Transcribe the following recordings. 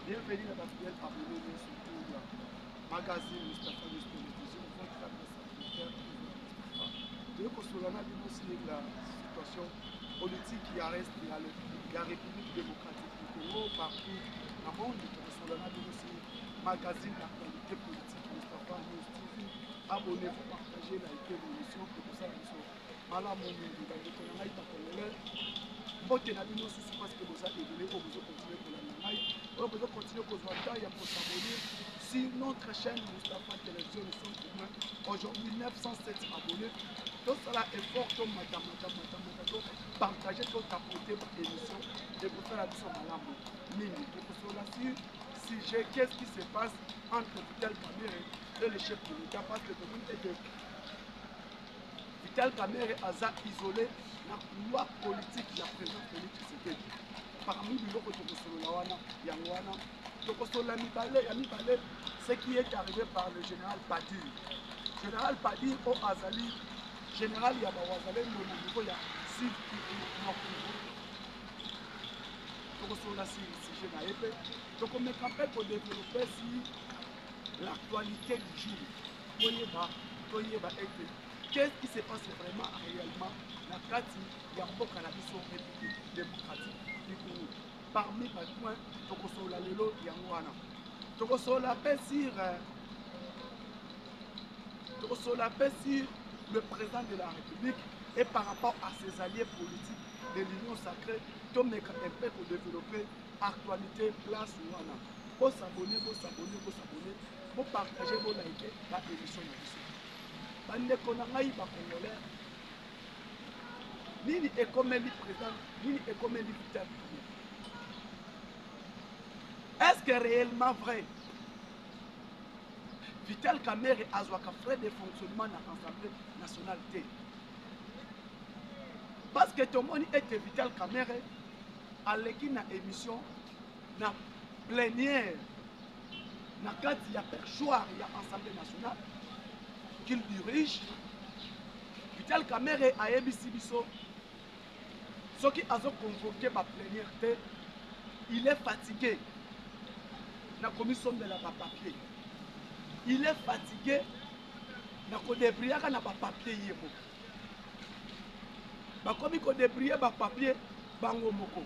Bienvenue à la fidèle abonnée de surtout la magazine Mustapha de télévision, votre administrateur de Kosolana aussi la situation politique qui reste à la République démocratique du Congo partout dans le monde. Kosolana aussi magazine d'actualité politique Mustapha News TV. Abonnez-vous, partagez, likez l'émission pour ça nous sommes malades au monde. Dans le Congo, congolais. Mbote na bino susu parce que vous avez évolué pour vous continuer pour la Nanaï. Vous pouvez continuer pour vous attendre pour s'abonner sur notre chaîne Mustapha Télévision. Nous sommes au moins aujourd'hui 907 abonnés. Tout cela est fort comme partager, tout apporter votre émission et pour faire la mission malade. Mini. Et pour cela, sujet, qu'est-ce qui se passe entre Vital Kamerhe et le chef de l'État parce que tout le monde est de Vital Kamerhe a isolé la loi politique ya président Félix Tshisekedi. Parmi les autres ce qui est arrivé par le général Padir. Général Padir au Azali, général Yabawazale, au niveau ya Sud Kivu. Donc on est capable de développer l'actualité du jour. Qu'est-ce qui se passe vraiment réellement dans le cadre de la République démocratique du Congo? Parmi les points, Tokosola Lelo Yangwana. Tokosola sur le président de la République et par rapport à ses alliés politiques de l'Union sacrée, Tom est un peu pour développer l'actualité place Wana. Pour s'abonner, pour partager, pour liker la émission. Bandeko na ngai ba congolais nini ekomeli président nini ekomeli Vital Kamerhe. Est-ce que réellement vrai Vital Kamerhe azwaka frais de fonctionnement na Assemblée nationale te? Parce que tomoni ete Vital Kamerhe aleki na émission na plénière na kati ya perchoir ya Assemblée nationale qu'il dirige. Vital Kamerhe a yebisi biso soki azo convoqué ma plénière te, il est fatigué na commission de la papier. Il est fatigué na ko débriaka na papier yebo. Ba komi ko débrier ba papier bango moko.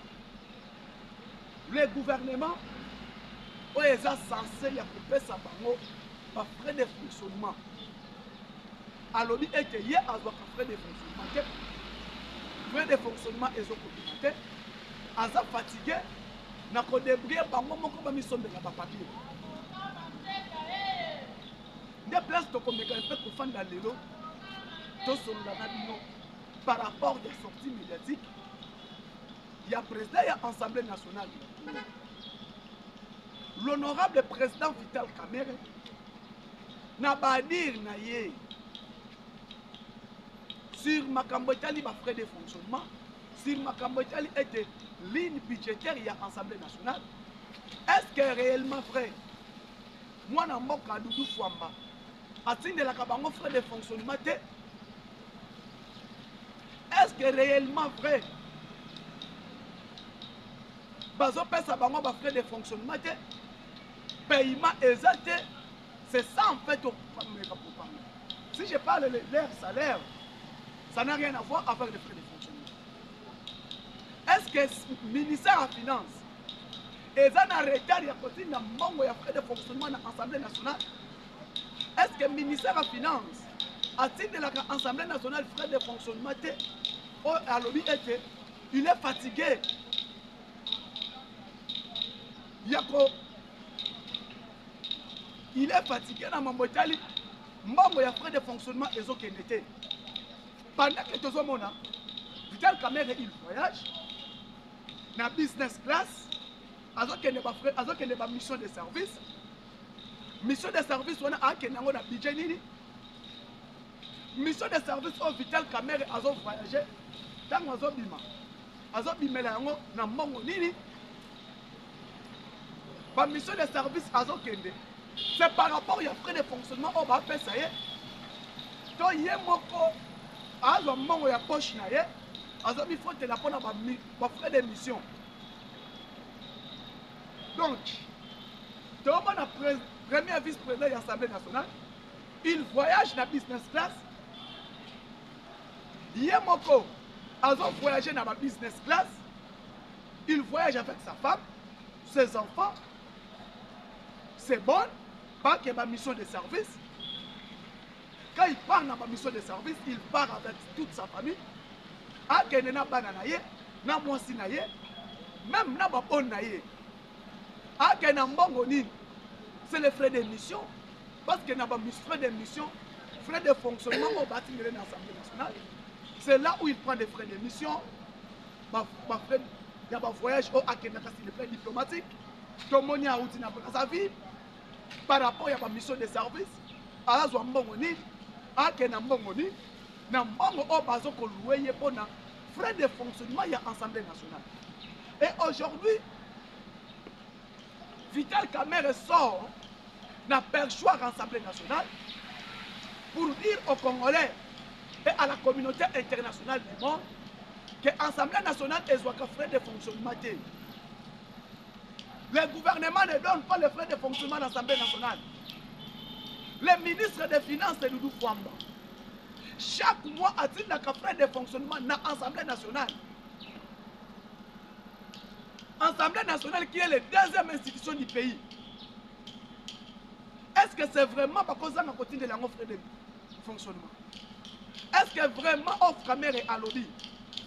Le gouvernement o eza censé ya kopesa bango ba frais de fonctionnement. Alors, il est hier à votre frais de fonctionnement. Frais de fonctionnement et communauté. Aza fatigué, n'a pas débrouillé par moi comme mission de la papier. Des places de communication un peu pour faire dans l'élo, tout sur la par rapport des sorties médiatiques. Il y a président, il y a Assemblée nationale. L'honorable président Vital Kamerhe n'a pas dit naïe. Sur Makambo Etali, ma frais de fonctionnement, sur Makambo Etali était ligne budgétaire, il y a Assemblée nationale. Est-ce que réellement vrai? Moi, je suis un Doudou Fouamba. Est-ce que la frais de fonctionnement? Est-ce que réellement vrai? Bazo pesa bango ba frais de fonctionnement, paiement exact, c'est ça en fait au parler. Si je parle de leur salaire, ça n'a rien à voir avec les frais de fonctionnement. Est-ce que le ministère des Finances est en retard de la frais de fonctionnement de l'Assemblée nationale? Est-ce que le ministère des Finances a-t-il de l'Assemblée nationale frais de fonctionnement? Il est fatigué. Il est fatigué dans mon Italie. Il y a frais de fonctionnement et autres. Pendant que tout le monde Vital Kamerhe il voyage na business class, azoke ne ba mission de service. Mission de service on a kenango na budget nini. Mission de service au Vital Kamerhe azo voyager. Tango azobimela yango na mbongo nini. Ba mission de service azokende. C'est par rapport à frais de fonctionnement au ba pesa ye. To ye moko azo mbongo ya poche na ye, azo mi faut la pona ba frais d'émission. Donc Premier vice-président de l'Assemblée nationale, il voyage dans la business class. Yemoko, a voyagé dans la business class. Il voyage avec sa femme, ses enfants. C'est bon, pas qu'il y ait ma mission de service. Quand il part dans ma mission de service, il part avec toute sa famille. A kenena bananaye, na mwasi naye, même na babon naye. A kena mbongo nini, c'est les frais de mission. Parce que na ba frais de mission, frais de fonctionnement au bâtiment de l'Assemblée nationale. C'est là où il prend des frais de mission. Il y a un voyage au Akena, c'est les frais diplomatiques. Tout le monde a sa vie. Par rapport à la mission de service, à la Mbongoni, à Kena Mbongoni, na Mbongo au Bazo Koloué, pour frais de fonctionnement, il y a l'Assemblée nationale. Et aujourd'hui, Vital Kamerhe sort dans perchoir l'Assemblée nationale pour dire aux Congolais et à la communauté internationale du monde que l'Assemblée nationale est un frais de fonctionnement. Le gouvernement ne donne pas les frais de fonctionnement de l'Assemblée nationale. Le ministre des Finances, c'est Doudou Fouamba. Chaque mois, a-t-il des frais de fonctionnement dans l'Assemblée nationale? L'Assemblée nationale qui est la deuxième institution du pays. Est-ce que c'est vraiment parce qu'on a continué de frais de fonctionnement? Est-ce que vraiment offre Kamerhe à lobby?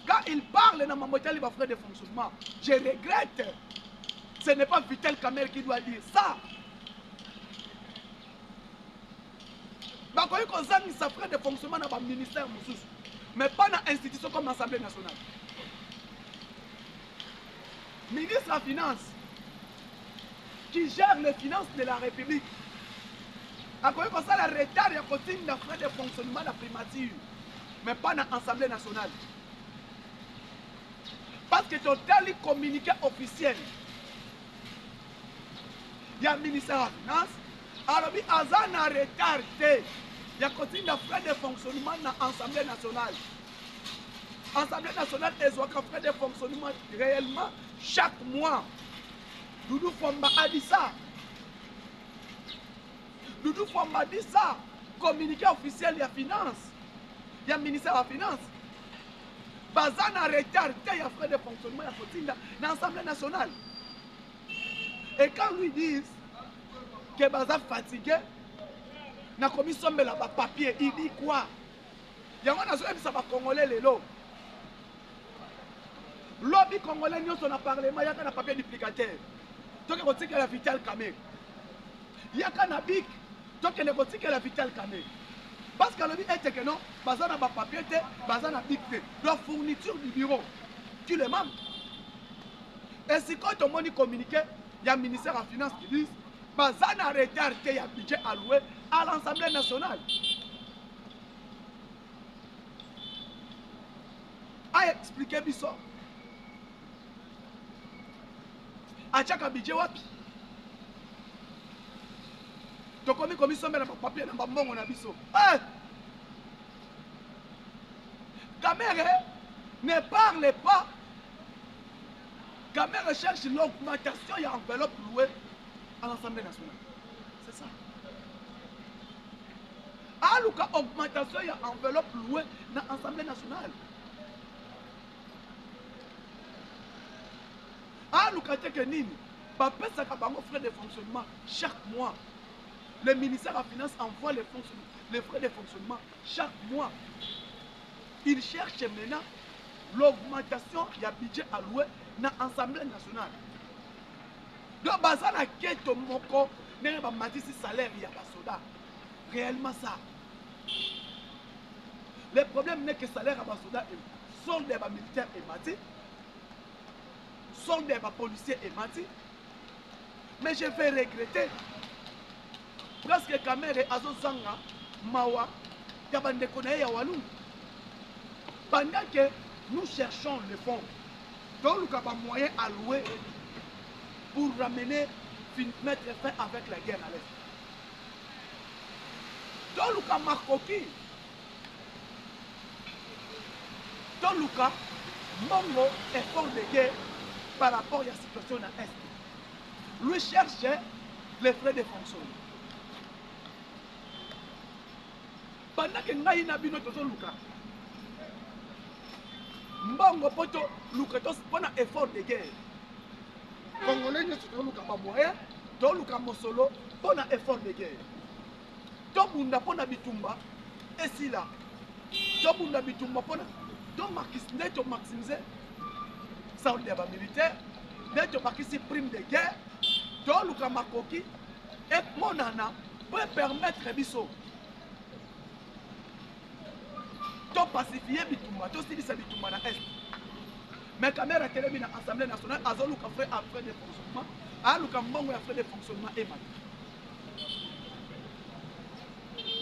Quand il parle dans ma moitié de frais de fonctionnement, je regrette. Ce n'est pas Vital Kamerhe qui doit dire ça. Bah, quand on a mis sa frais de fonctionnement dans le ministère, mais pas dans l'institution comme l'Assemblée nationale. Ministre de la Finance, qui gère les finances de la République, a connu comme ça le retard et continue de frais de fonctionnement de la primature, mais pas dans l'Assemblée nationale. Parce que tu as tel communiqué officiel. Il y a le ministère de la Finance, alors il y a un retard. Il y a continue de frais de fonctionnement dans l'Assemblée nationale. L'Assemblée nationale est un frais de fonctionnement réellement chaque mois. Doudou Fouamba a dit ça. Doudou Fouamba a dit ça. Communiqué officiel de la Finance. Il y a le ministère de la Finance. Bazan a retard, il y a frais de fonctionnement dans l'Assemblée nationale. Et quand lui disent que Bazan fatigué, na commission de la papier, il dit quoi? Il y a un Congolais les lots. Lobby congolais, nous sommes en parlement, il y a un papier duplicateur. Donc, il y a la Vital Kamerhe. Il y a un bic, donc il y a la Vital Kamerhe. Parce que le but est que non, Bazan a papier, Bazan a bic. La fourniture du bureau, tu le membres. Et si quand on m'a communiqué, il y a le ministère de la Finance qui dit Bazan a retardé, il y a un budget alloué à l'Assemblée nationale. A expliqué Bisso. A chaque budget wapi. Donc comme commission mais na papier na mbongo na Bisso. Kamerhe ne parle pas. Kamerhe cherche l'augmentation et enveloppe louée à l'Assemblée nationale. C'est ça. Aluka augmentation et enveloppe louée dans l'Assemblée nationale. Aluka Tekenini, papa ça a frais de fonctionnement chaque mois. Le ministère de la Finance envoie les frais de fonctionnement chaque mois. Il cherche maintenant l'augmentation du budget alloué dans l'Assemblée nationale. Donc, Bazana Keto Moko, n'est pas mati si salaire il y a pas soda. Réellement ça. Le problème n'est que le salaire à Basoda est solde des militaires et mati, solde des policiers et mati. Mais je vais regretter. Parce que Kamerhe Azozanga, Mawa, Yabandekone Yawalou. Pendant que nous cherchons le fonds, donc nous avons moyen alloué pour ramener, mettre fin avec la guerre à l'Est. Donc nous avons Makoki. Donc nous avons Mongo effort de guerre par rapport à la situation dans l'Est. Lui cherche les frais de fonctionnement. Pendant que ngai na bino tozo luka mbongo poto luka tos pona effort de guerre congolais ne tozo luka ba moyen to luka mosolo pona effort de guerre to bunda pona bitumba esila to bunda bitumba pona to maximiser solde ya ba militaire ne to makisi prime de guerre to luka makoki et monana peut permettre biso to pacifier bitumba to silisa bitumba na est mais caméra télé na assemblée nationale azoluka frais de fonctionnement aluka mbongo ya frais de fonctionnement et mat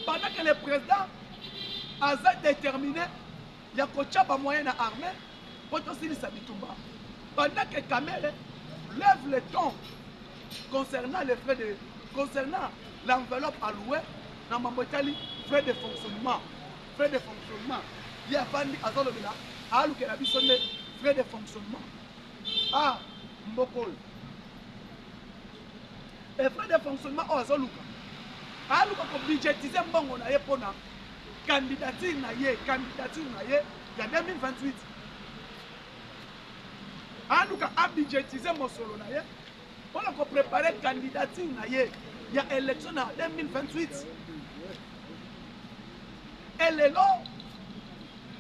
pendant que le président a déterminé ya kochapa moyen na armée pour to silisa bitumba pendant que caméra lève le ton concernant les frais de concernant l'enveloppe allouée dans Mambotali frais de fonctionnement. Frais de fonctionnement. Il y a pas de azolobila, alu que la bisonne frais de fonctionnement. Ah, mbokol. Et frais de fonctionnement au azoluka. Alu ko budgétiser mbongo na ye pona candidature na ye ya 2028. Alu ka budgétiser mosolo na ye pona ko préparer candidature na ye ya élection na 2028. Et les lots,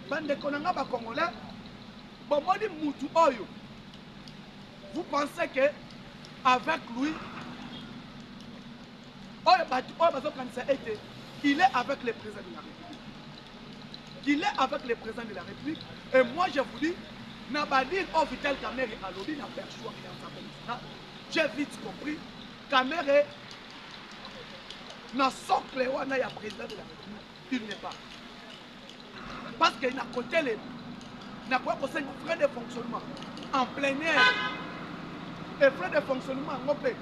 bande konanga ba congolais, bomoni mutu oyo. Vous pensez que avec lui, il est avec le président de la République. Il est avec le président de la République. Et moi je vous dis, Nabadir au Vital Kamere à l'Obi n'a pas choix et en j'ai vite compris, Kamere n'a socle wana ya président de la République. Il n'est pas. Parce qu'il n'a côté les n'a pas conseillé frais de fonctionnement en plein air et frais de fonctionnement en opé.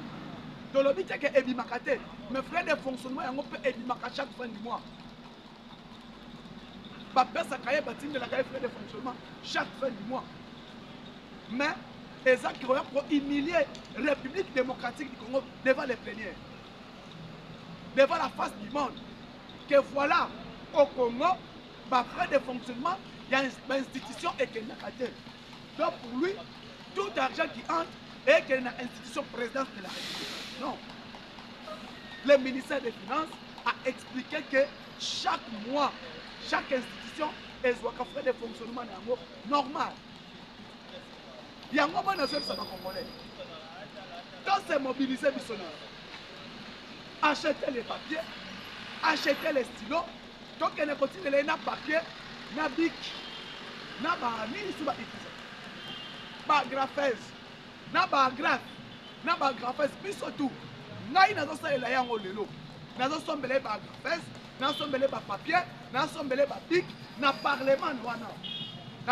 Dans le but que ebimakate, mais frais de fonctionnement en opé ebimaka chaque fin du mois. Papa ça cahier bâtiment de la cahier frais de fonctionnement chaque fin du mois. Mais Eza qui va pour humilier la République démocratique du Congo devant les plénières, devant la face du monde, que voilà au Congo. Par frais de fonctionnement, il y a une institution et qu'il n'a pas. Donc pour lui, tout argent qui entre et qu'il y a une institution présidence de la République. Non. Le ministère des Finances a expliqué que chaque mois, chaque institution a un frais de fonctionnement normal. Il y a un moment dans ce Congolais. Quand c'est mobilisé, acheter les papiers, acheter les stylos. Donc, il y a un papier, un bic, un ministre, un graphèse, un graphèse, puis surtout, il y a un graphèse, un papier, un bic, un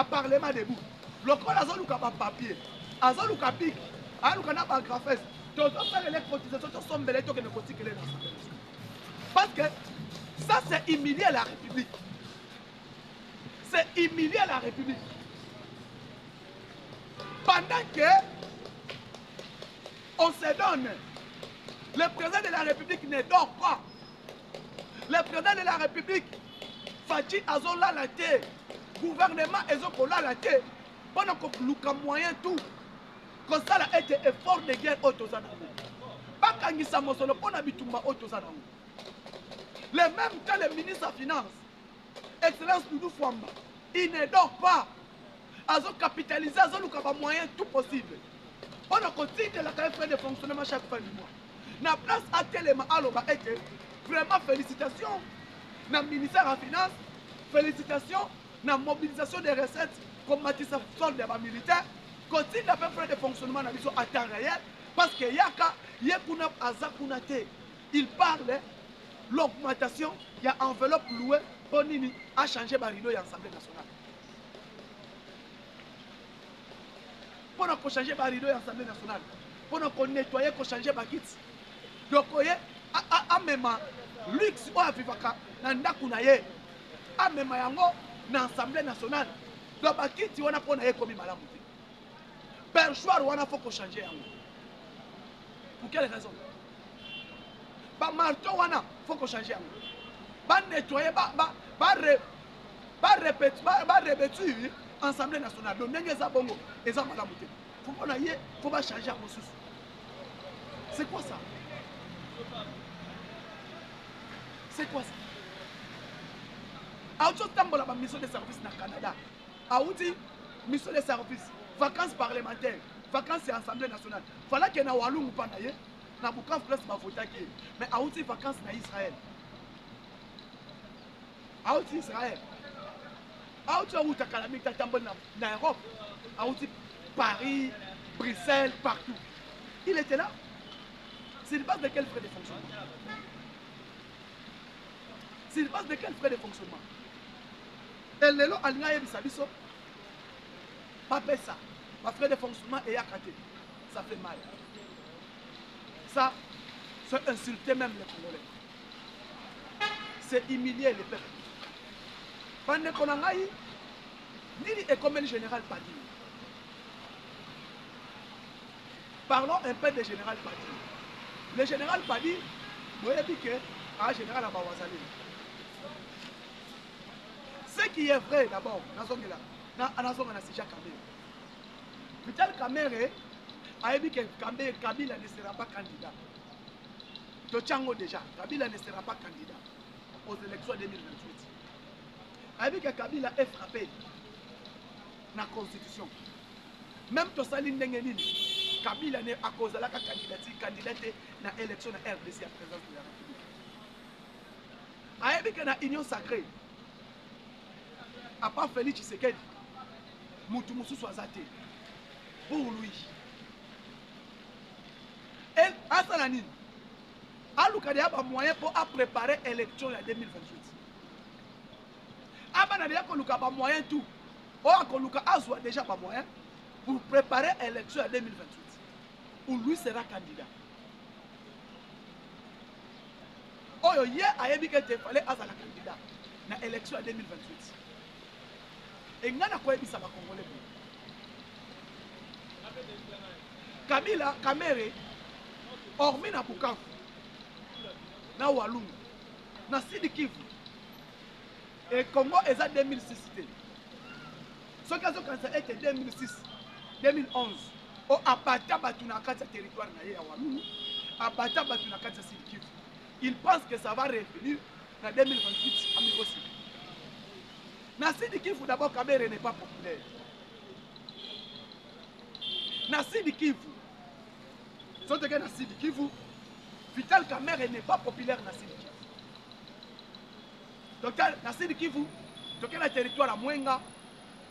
parlement debout. Le corps a un papier, un bic, un graphèse. Donc, les cotisations sont belles, parce que ça, c'est humilier la République. C'est humilier la République. Pendant que on se donne, le président de la République ne dort pas. Le président de la République, Fatih Azola la terre, gouvernement Ezokola la terre, pendant que nous moyen tout, comme ça a été effort de guerre au Tozana. Pas quand il s'est mosolo pour n'habitumba au Tozana. Le même temps, le ministre des Finances, Excellence Doudou Fouamba, il ne dort pas. Ils ont capitalisé, ils ont des moyens tout possible. On a continué de la frais de fonctionnement chaque fin du mois. La place à Téléma Aloba était vraiment félicitations. Dans le ministère des Finances, félicitations. Dans la mobilisation des recettes, comme Matisse Solde des militaires, continue de faire frais de fonctionnement dans à temps réel. Parce que Yaka, Yekuna Azakunate, il parle. L'augmentation, il y a enveloppe louée pour Nini à changer le rideau et l'Assemblée nationale. Pour changer le rideau et l'Assemblée nationale, pour nettoyer, pour changer le kit. Donc, même luxe ou avivaka, nandakunaye, même yango dans l'Assemblée nationale. Donc, le kit, on a pour naye comme malamu. Perchoir, on a faut changer yango. Pour quelle raison? ba marteau wana faut qu'on change yango ba nettoyer ba revêtir Assemblée nationale donc ndenge eza bongo eza malamu te faut qu'on aille faut pas changer yango susu c'est quoi ça c'est quoi ça auto tambola ba mission de service na Canada auti mission de service vacances parlementaires vacances et Assemblée nationale fallait que na walungu panda ye na Bukavu place ba votaki mais auti vacances na Israël auti Israël auti uta kalamita tambol na Europe auti Paris Bruxelles partout il était là c'est une base de quel frais de fonctionnement c'est une base de quel frais de fonctionnement et lelo alinga yebisa biso pas ça pas frais de fonctionnement et yakate ça fait mal ça c'est insulter même les Congolais c'est humilier les peuples pendant qu'on a eu nini est comme le général Padi parlons un peu du général Padi le général Padi vous avez dit que un général à Bawazali ce qui est vrai d'abord, Nazonga na Sija Kamere. Vital Kamere a dit que Kabila ne sera pas candidat. Tochango déjà, Kabila ne sera pas candidat aux élections 2028. A dit que Kabila est frappé dans la constitution. Même Tosali Ndengenini, Kabila n'est à cause de la candidature dans l'élection de RDC à présence de la République. A dit que dans l'union sacrée, à part Félix Tshisekedi, Moutoumousou Soazate, pour lui. Et à Salanine, à l'Oukadea a moyen pour préparer l'élection en 2028. À Banadea, qu'on a moyen tout. Or, qu'on a déjà pas moyen pour préparer l'élection en 2028. Où lui sera candidat. Oh, hier, il a dit qu'il fallait être candidat dans l'élection en 2028. Et nous avons dit ça va Congolais. Kabila, Kamere, hormis na Bukavu, na Walungu, na Sidi Kivu, et Congo est à 2006. Ce qui a été 2006, 2011, au Abata Batunakata territoire na Walungu, Abata Batunakata Sidi Kivu. Il pense que ça va revenir en 2028 à Mirosi. Na Sidi Kivu d'abord Kamere n'est pas populaire. Na Sidi Kivu, sauf que na Sidi Kivu, Vital Kamere n'est pas populaire na Sidi Kivu. Donc na Sidi Kivu, donc na territoire à Mwenga,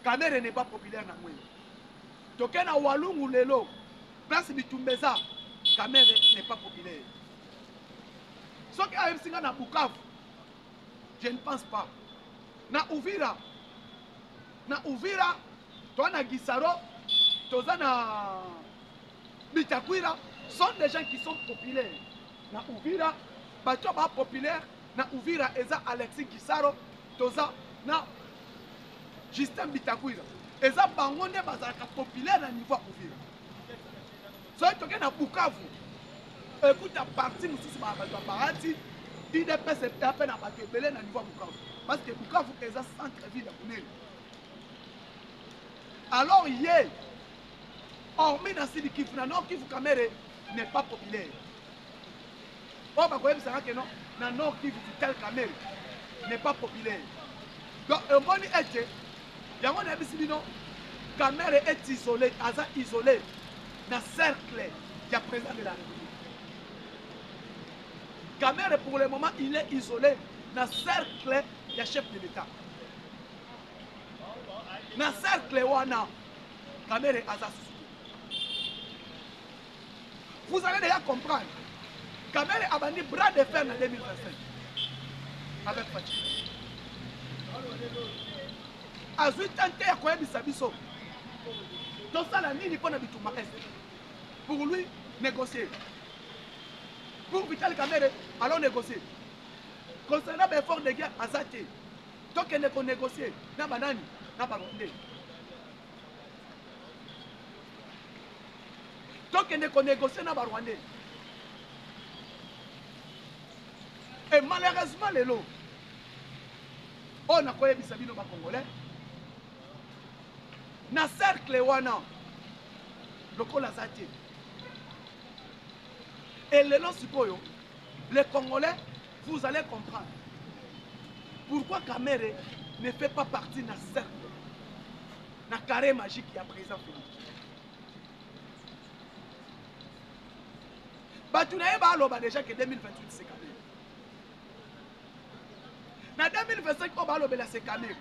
Kamere n'est pas populaire na Mwenga. Donc na Walungu lelo, place Bitumbeza, Kamere n'est pas populaire. Sauf que na Bukavu, je ne pense pas. Na Uvira, toi na Gisaro, toi na Bitakwira, sont des gens qui sont populaires. Na Uvira, bato ba populaire, na Uvira eza Alexis Gisaro, toi na Justin Bitakwira. Eza bangonde bazaka populaire na niveau Uvira. So toke na Bukavu, écoute à partir mususu ba bato barati, IDPS est à peine à bato belé na niveau Bukavu. Parce que Bukavu est un centre-ville de Bounel. Alors, hier, hormis dans Sidi Kivu, Nord Kivu Kamere n'est pas populaire. Or, vous savez que non, dans Nord Kivu Vital Kamere n'est pas populaire. Donc, au moment où il y a un peu Kamere est isolé dans le cercle du président de la République. Kamere, pour le moment, il est isolé dans le cercle du chef de l'État. Dans le cercle wana, Kamere Aza. Vous allez déjà comprendre. Kamere a banni bras de fer en 2025. Avec Fatih. Azui tenté à quoi bisabiso. Tout ça, la ligne pour Nabituma Est. Pour lui, négocier. Pour Vital Kamere, allons négocier. Concernant l'effort de guerre à Zate, tant qu'il n'est pas négocié, n'a pas nani, n'a pas rondé. Tant qu'il n'est pas négocié, n'a pas rondé. Et malheureusement, les lots, on a quoi bisabino ba congolais. Na cercle wana, lokola zati. Et les lots sikoyo, les Congolais, vous allez comprendre pourquoi Kamere ne fait pas partie de cercle, na carré magique qui a présent Félix. Batunaye ba aloba déjà que 2028 c'est Kamere. Na 2025 on va aloba c'est Kamere.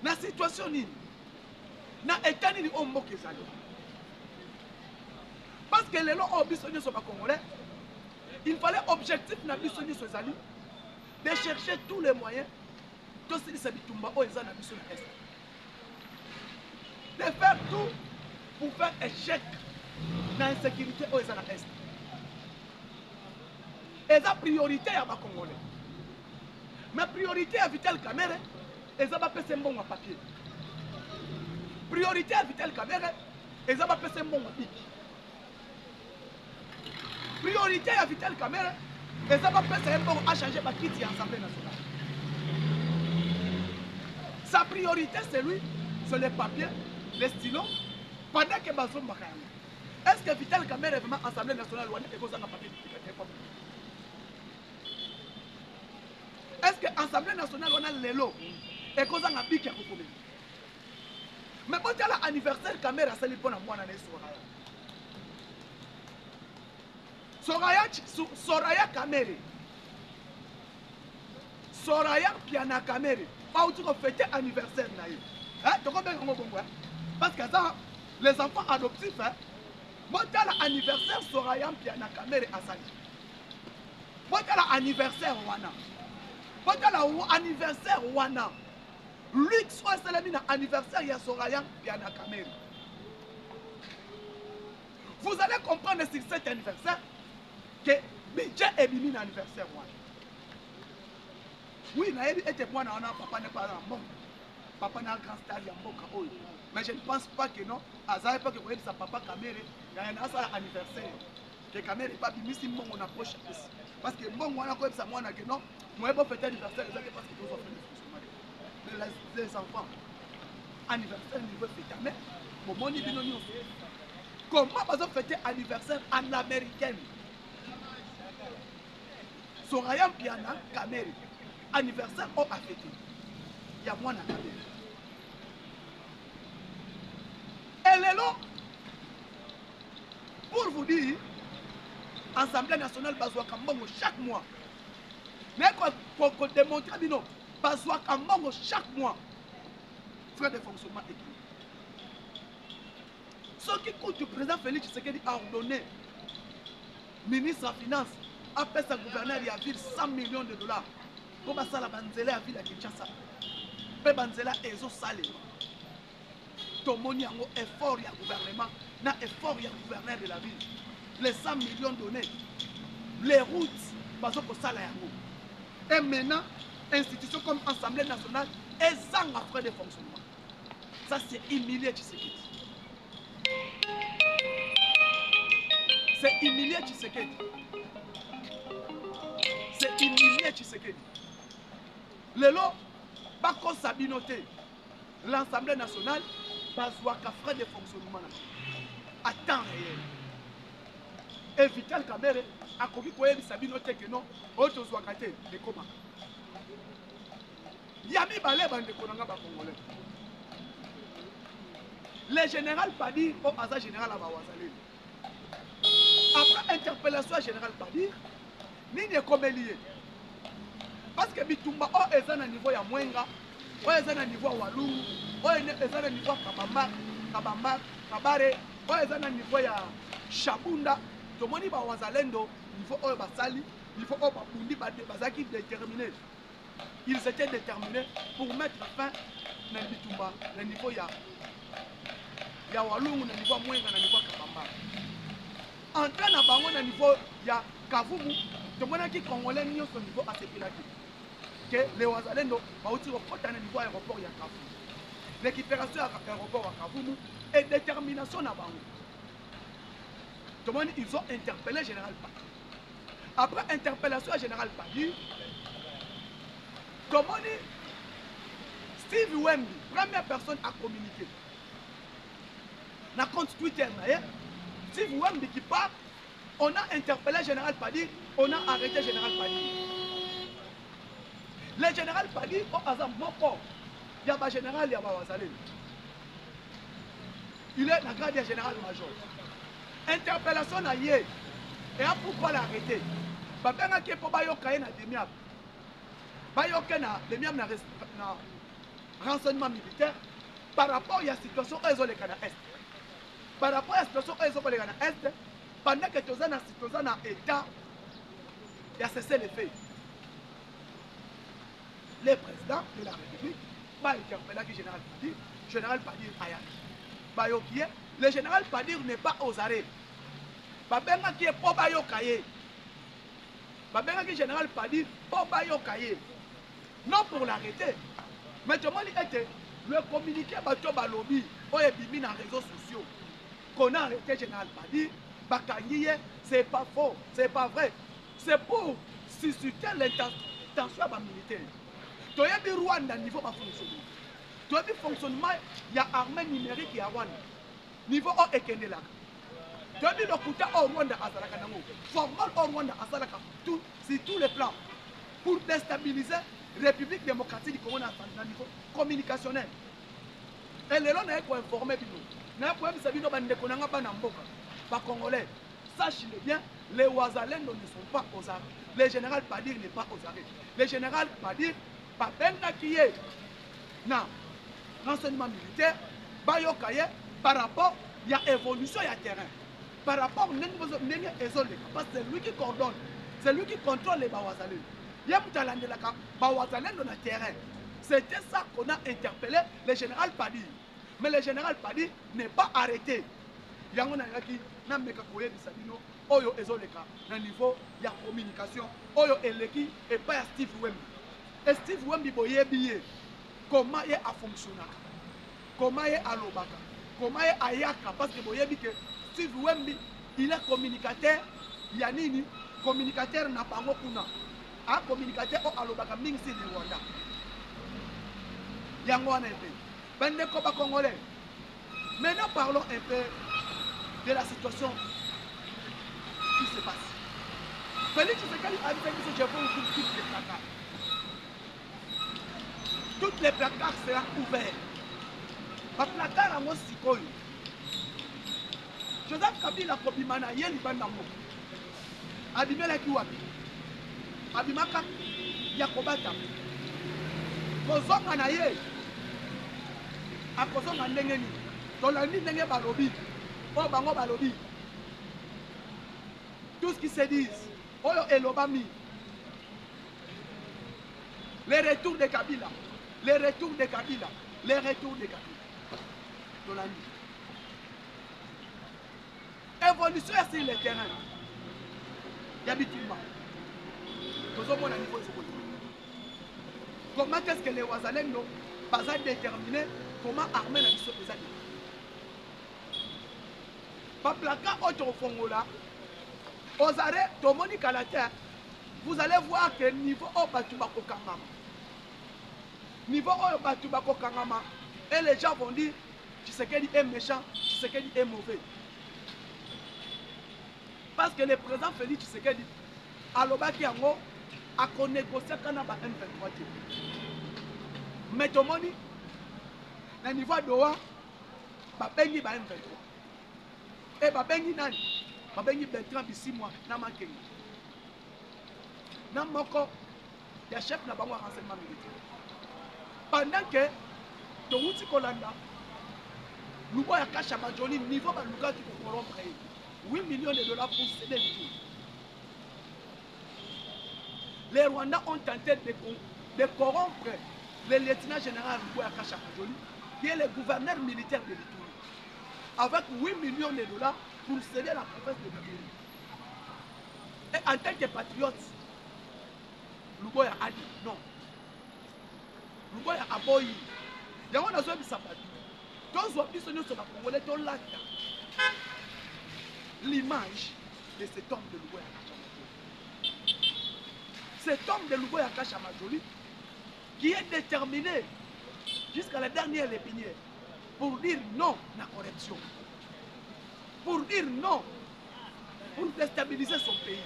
Na situation nini, na état nini on mboka ezali. Parce que les lots obisonné sur les Congolais, il fallait objectif na bisonné sur les alliés de chercher tous les moyens de se bitumba au ezana biso na est. De faire tout pour faire échec dans l'insécurité au ezana est. Et la priorité à ma Congolais. Mais priorité à Vital Kamere, et ça va passer un bon papier. Priorité à Vital Kamere, et ça va passer un bon pic. Priorité à Vital Kamere, et ça va passer un bon à changer ma quitte à l'Assemblée nationale. Sa priorité, c'est lui, c'est les papiers, les stylos, pendant que Bazoum Bakayama. Est-ce que Vital Kamere est vraiment Assemblée nationale ou est-ce que papier? Est-ce que l'Assemblée nationale on a les lots et qu'on a un pic à couper? Mais quand il y a l'anniversaire Kamere à celle pour moi dans les Soraya Kamere. Soraya Piana Kamere. Pas où tu vas fêter l'anniversaire. Parce que ça, les enfants adoptifs, quand il y a l'anniversaire Soraya Piana Kamere à Sali. Quand il y a l'anniversaire Wana. Quand il y a l'anniversaire Wana. Lui qui soit l'anniversaire, il y a Soraya Piana Kamere. Vous allez comprendre sur cet anniversaire que budget est mis dans l'anniversaire. Oui, papa n'est pas bon. Papa n'a grand star, mais je ne pense pas que non. Azar pas que vous sa papa Kamere, il y a un anniversaire. Que Kamere n'est pas bien, si on approche. Parce que bon, on a comme ça, moi, que non. Moi, je vais fêter l'anniversaire, parce que vous offrez les enfants. Anniversaire, ils veulent fêter. Mais, comment on dit comment on fêter anniversaire en américaine? Soraya Piana Kamere. Anniversaire on a fêté. Il y a moi dans la Kamere. Et les lots, pour vous dire, Assemblée nationale Bazoua Kambongo chaque mois. Mais pour démontrer, Bazoua Kambongo chaque mois. Frais de fonctionnement équilibré. Ce qui coûte du président Félix Tshisekedi a ordonné, ministre des Finances, après sa gouverneur, il y a 100 millions de dollars. Pour ça, la banzela a vu la Kinshasa. Pe banzela ezo salé. Tomoni yango effort ya gouvernement, na effort ya gouverneur de la ville. Les 100 millions donnés, les routes, bazo ko sala yango. Et maintenant, institutions comme Assemblée nationale, elles ont frais de fonctionnement. Ça c'est humilié Tshisekedi. C'est humilié Tshisekedi. C'est humilié Tshisekedi. Le lot, Bako Sabinoté, l'Assemblée nationale, Bazoua frais de fonctionnement à temps réel. Et Vital Kamere a commis pour elle Sabinoté que non, autre Zouakate, les communs. Yami Balé Bande Konanga Congolais. Le général Padir, au hasard général à Bawazalé. Après interpellation générale Padir, Nini est comme lié. Parce que Bitumba est à niveau ya Mwenga, est à niveau Walou, est à niveau Kabamba, Kabare, est à niveau ya Shabunda. Tout le monde va Wazalendo, il faut Basali, il faut Bapundi, Bazaki déterminés. Ils étaient déterminés pour mettre fin à Bitumba, le niveau ya Walou, le niveau Mwenga, le niveau Kabamba. En train de niveau ya Kavumu, tout le monde qui est congolais au niveau ACP. Que les Wazalendo va aussi reporter un niveau aéroport ya Kavumu. L'équipération à l'aéroport à Kavumu est détermination à Bango. Tout le monde, ils ont interpellé le général Padi. Après interpellation du général Padi, tout le monde, Steve Wemby, première personne à communiquer. Dans le compte Twitter, Steve Wemby qui part, on a interpellé le général Padi, on a arrêté le général Padi. Le général Padi, au hasard, il y a un général, il y a un Wazalé. Il est la grade du général-major. Interpellation à Yé. Et pourquoi l'arrêter? Parce que pour Bayoka na demiab. Bayoka na demiab na renseignement militaire par rapport à la situation où ils ont les Canada Est. Par rapport à la situation où ils ont les Canada Est, pendant que tu es dans situation dans l'état, il a cessé les faits. Le président de la République va interpeller le général Padi Ayaki. Le général Padi n'est pas aux arrêts. Babenga qui est pour Bayokaye. Babenga qui est général Padi pour Bayokaye. Non pour l'arrêter. Mais tout le monde était le communiqué Bato Balobi, on est bimi dans les réseaux sociaux. Qu'on a arrêté le général Padi, Bakangiye, c'est pas faux, c'est pas vrai. C'est pour susciter l'intention militaire. Tu as vu Rwanda niveau de fonctionnement. Tu as vu fonctionnement, il y a armée numérique et Rwanda. Niveau O Ekendelaka. Tu as vu le Kuta au Rwanda à Salakanamo. Formal au Rwanda à Salaka. Sur tous les plans. Pour déstabiliser la République démocratique du Congo à niveau communicationnel. Et les gens ont informé. Nous avons dit que les Congolais, sachez-le bien, les Ouazalendo ne sont pas aux arrêts. Le général Padir n'est pas aux arrêts. Le général Padir, pas benga qui est dans l'enseignement militaire, par rapport, il y a évolution, il y a terrain. Par rapport à parce que c'est lui qui coordonne, c'est lui qui contrôle les Bawazalendo. Il y a Bawazalendo dans le terrain. C'était ça qu'on a interpellé le général Padir. Mais le général Padi n'est pas arrêté. Il y a un qui n'a pas de Sabino, Oyo Ezoleka, dans le niveau de la communication, Oyo Eleki et pas Steve Wemby. Et Steve Wemby, comment il a fonctionné, comment il a l'obaka, comment il a yaka, parce que Steve Wemby, il est communicateur, il y a nini, communicateur n'a pas ngokuna, un communicateur au alobaka mingsi de Rwanda. Il y a un peu. Congolais. Maintenant, parlons un peu de la situation qui se passe. Félix Tshisekedi a dit que je vais ouvrir toutes les placards. Toutes les placards seront ouverts. Les placards à moi, c'est quoi? Joseph Kabila Kobimana, Yeli Bandamo. Abimela Kiwabi. Abimaka Yakobata. Kozonga na ye. A cause de l'année, balobi, oh bango balobi. Tout ce qui se dit, oh elobami, les retours de Kabila, les retours de Kabila, les retours de Kabila. Évolution sur le terrain. Il y a habituellement. Comment est-ce que les Ouazalendo pas déterminer comment armer la mission des alliés? Par placard au Fongola, aux arrêts de Monique à la terre, vous allez voir que niveau au Batubako Kangama, niveau au Batubako Kangama, et les gens vont dire Tshisekedi est méchant, Tshisekedi est mauvais. Parce que le président Félix Tshisekedi, à l'Obaki Ango, a négocié Kanaba M23. Mais tout le monde, au niveau de Doha, Babengi ba M23. Et Babengi Nani, Babengi Bertrand Bissy moi, Namakengi. Namoko, il y a chef de la renseignement militaire. Pendant que, Torouti Kolanda, nous voyons qu'à Chamajoli, niveau de Luka qui peut corrompre 8 millions de dollars pour céder le tour. Les Rwandais ont tenté de corrompre le lieutenant général Mbouya Kachamajoli, qui est le gouverneur militaire de l'Itourie, avec 8 millions de dollars pour céder la province de l'Itourie. Et en tant que patriote, Luboya a dit non. Luboya a boyi. Il y a un autre qui s'appelle. Tous les Congolais sont là. l'image de cet homme de Louboya Kachamajoli. Cet homme de Louboya Kachamajoli qui est déterminé jusqu'à la dernière épinière pour dire non à la corruption, pour dire non, pour déstabiliser son pays.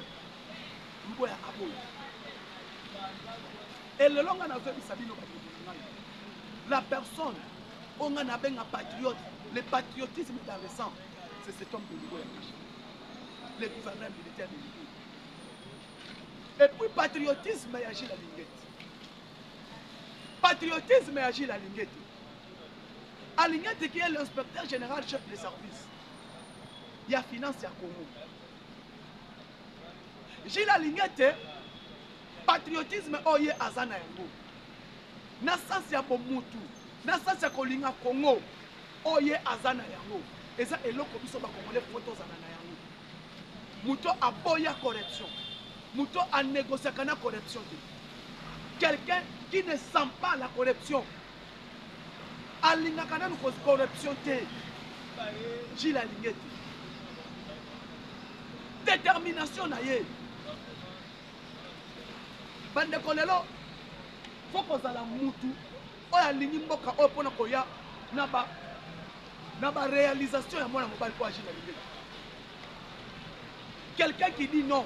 Louboya Aboy. Et le long on a vu Sabino, la personne, on a un patriote, le patriotisme dans le sang, c'est cet homme de Louboya Kachamajoli, le gouverneur militaire de l'Église. Et puis patriotisme et agit la linguette. Patriotisme et agit la linguette. À linguette qui est l'inspecteur général chef des services. Il y a finance, il y a Congo. J'ai la linguette, patriotisme oye azana yango. Na sens ya bomutu, na sens ya kolinga Congo, oye azana yango. Et ça est l'autre biso ba congolais photo zanana yango. Muto aboya corruption. Muto a négocié la corruption. Quelqu'un qui ne sent pas la corruption. Alingakana nous cause corruption. J'ai la lignette. Détermination naïe. Bande kolelo. Faut qu'on a la mutu. Oya lingi mboka opona koya naba réalisation ya mwana mobile pour agir la lignette. Quelqu'un qui dit non.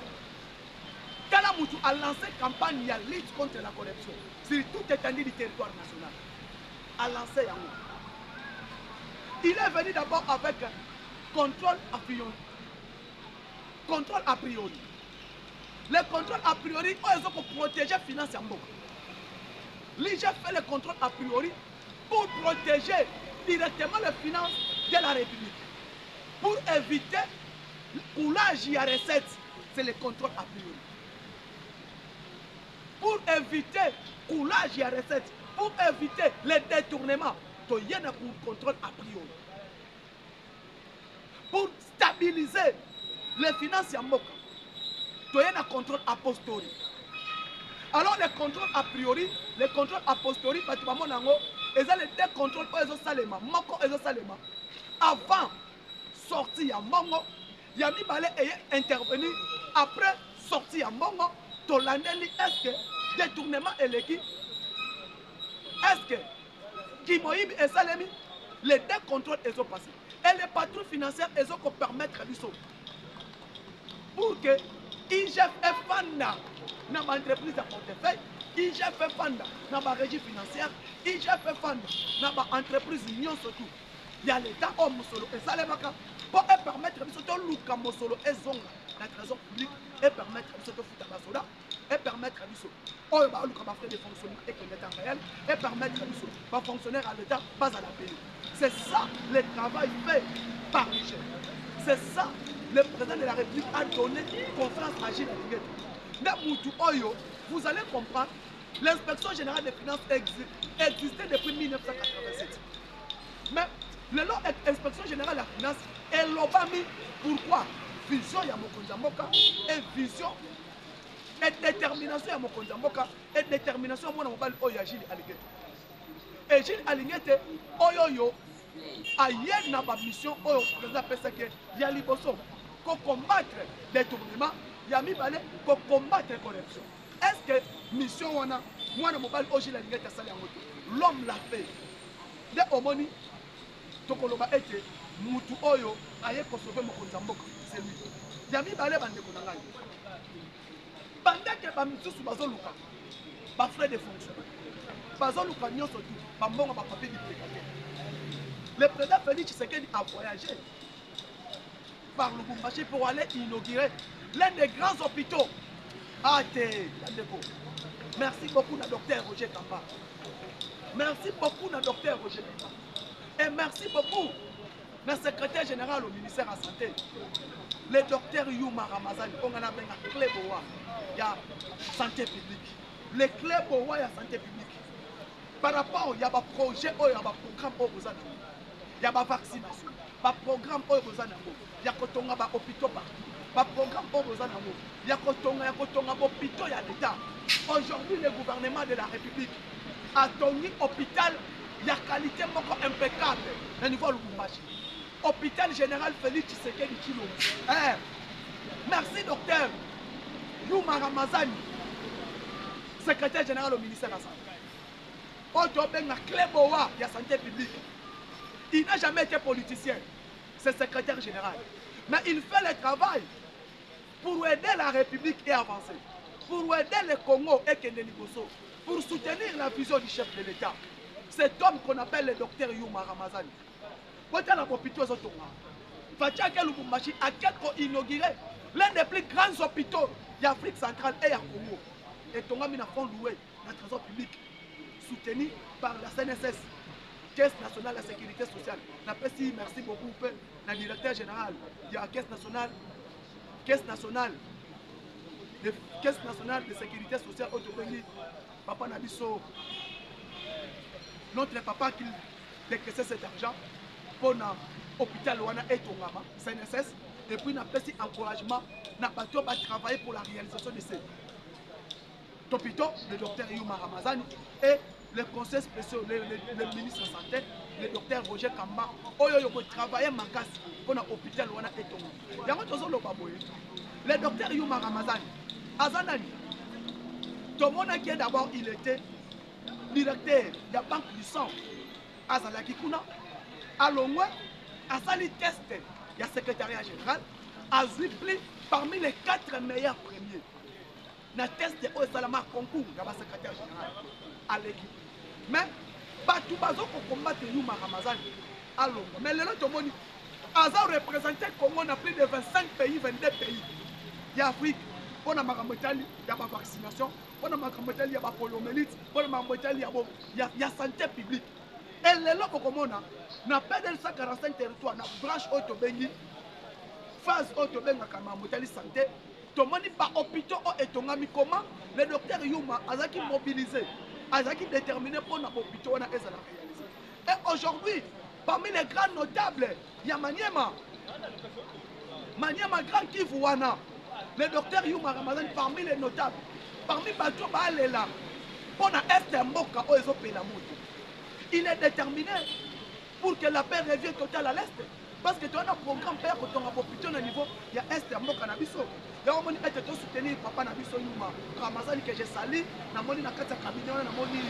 Kalamoutou a lancé campagne de lutte contre la corruption sur toute étendue du territoire national. A lancé Yango. Il est venu d'abord avec contrôle a priori. Contrôle a priori. Le contrôle a priori, ils ont protégé les finances. L'IG fait le contrôle a priori pour protéger directement les finances de la République. Pour éviter le coulage et la recette, c'est le contrôle a priori. Pour éviter le coulage et la recette, pour éviter les détournements, il y a un contrôle a priori. Pour stabiliser les finances, il y a un contrôle a posteriori. Alors le contrôle a priori, le contrôle a posteriori, ils ont les deux contrôles, ils ont salema, avant sortir à Mongo, Yami Balé est intervenu après sortir à Mongo, Tolandeli, est-ce que détournement est l'équipe? Est-ce que Kimoïb et Salemi, les deux contrôles ils ont passé. Et les patrouilles financières, ils ont permettre à l'ISO. Pour que IGF Fanda dans l'entreprise à portefeuille, IGF Fanda dans la régie financière, IGF Fanda dans l'entreprise union surtout. Il y a l'État homme solo et Salemaka pour permettre à l'ISO Luka Mosolo et Zonga, la trésor public, et permettre à l'ISO de foutre la soda, et permettre à l'ISO. Oh, il va faire des fonctionnements et que l'État réel, et permettre à l'ISO, pas fonctionnaire à l'État, pas à la pays. C'est ça le travail fait par les jeunes. C'est ça le président de la République a donné confiance à Gilles Oyo. Vous allez comprendre, l'inspection générale des finances existait depuis 1987. Mais l'inspection générale des finances, elle l'a pas mis. Pourquoi? Vision ya Mokonzamboka et vision et détermination ya Mokonzamboka et détermination à mon mobile Oyo Gilles Alingete. Et Gilles Alingete, Oyo ailleurs dans ma mission, Oyo président PSK, ya liboso. Pour combattre les tournements, il y a mis balai pour combattre la corruption. Est-ce que mission wana moi na mobile oji la lingette sali en moto l'homme l'a fait de omoni tokoloba ete mutu oyo aye ko sauver mokonza mboka c'est lui il y a mis balai bande ko nanga bande ke ba misusu bazoluka ba frais de fonctionnement bazoluka nyoso tout ba mbongo ba papier du le président Félix Tshisekedi a voyagé par Lubumbashi pour aller inaugurer l'un des grands hôpitaux. Merci beaucoup à docteur Roger Kamba. Merci beaucoup à docteur Roger Kamba. Et merci beaucoup à secrétaire général au ministère de la Santé, le docteur Yuma Ramazani. On a un clé boa, il y a santé publique. Le clé boa, il y a santé publique. Par rapport, il y a un projet, il y a un programme au Bozana. Il y a une vaccination. Il y a un programme au Bozana. Il y a un hôpital partout. Il y a un programme au Bozana. Il y a un hôpital à l'État. Aujourd'hui, le gouvernement de la République a donné un hôpital, il y a qualité impeccable au niveau de Lubumbashi. hôpital général Félix Tshisekedi Tshilombo. Merci docteur Yuma Ramazani, secrétaire général au ministère de la Santé. Otobenga Kleboa, il y a santé publique. Il n'a jamais été politicien, c'est secrétaire général. Mais il fait le travail pour aider la République et avancer, pour aider le Congo et Kendeni Bosso, pour soutenir la vision du chef de l'État. Cet homme qu'on appelle le docteur Yuma Ramazani. Quand il y a l'hôpital, Fatia Lubumbashi a inauguré l'un des plus grands hôpitaux d'Afrique centrale et à Congo. Et Tonga Mina fond loué dans le trésor public, soutenu par la CNSS, Caisse nationale de la sécurité sociale. Merci beaucoup au directeur général de la Caisse nationale de sécurité sociale au Tobeni, Papa Nabiso, notre papa qui décaissait cet argent pour l'hôpital Wana et Tongama, CNSS, et puis n'a fait encouragement, n'a pas travailler pour la réalisation de ces hôpitaux, le docteur Yuma Ramazani et le conseil spécial, le ministre de la Santé, le docteur Roger Kamba, qui travaillent pour l'hôpital Wana et Tongama. Le docteur Yuma Ramazani, Azanani, tout le monde qui est d'abord, il était directeur de la banque du sang, Azalaki Kuna, à Longwe, à Sali Test, il y a secrétariat général, à Zwipli, parmi les 4 meilleurs premiers. Dans le test de Osalama concours, il y a un secrétaire général à l'équipe. Mais, tout le monde pour combattre Yuma Ramazani à Longwe. Mais le tout le monde, Aza représenté Congo dans plus de 25 pays, 22 pays. Il y a Afrique, pour la Maramotali, il y a la vaccination, pour la Maramotali, il y a la poliomyélite, pour la Maramotali, il y a la santé publique. Et les locaux comme on a pas de 145 territoires, na branche Otobengi, phase Otobengi à Maramotali santé, tout le monde par hôpital et Tongami comment le docteur Yuma a qui mobilisé, a qui déterminé pour l'hôpital on a réalisé. Et aujourd'hui, parmi les grands notables, il y a Maniema Grand Kivouana. Le docteur Yuma Ramazani parmi les notables, parmi Bato Balela, pour la Est Mboka ou la moto. Il est déterminé pour que la paix revienne totale à l'Est. Parce que tu as un programme père quand on a plutôt au niveau, il y a Est Mboka Nabiso. Il y a un moment où tu soutenir Papa Nabiso Yuma Ramazani que j'ai sali, Namoni Nakata Kaminion, Namoni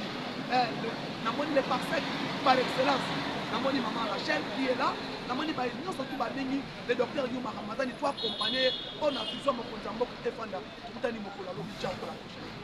les parcelles par excellence. Namoni Maman Rachel qui est là. Namoni ba union surtout ba ningi le docteur Yuma Ramazani toi accompagner on a besoin de Mokondambo et Fanda tout à l'heure pour la prochaine.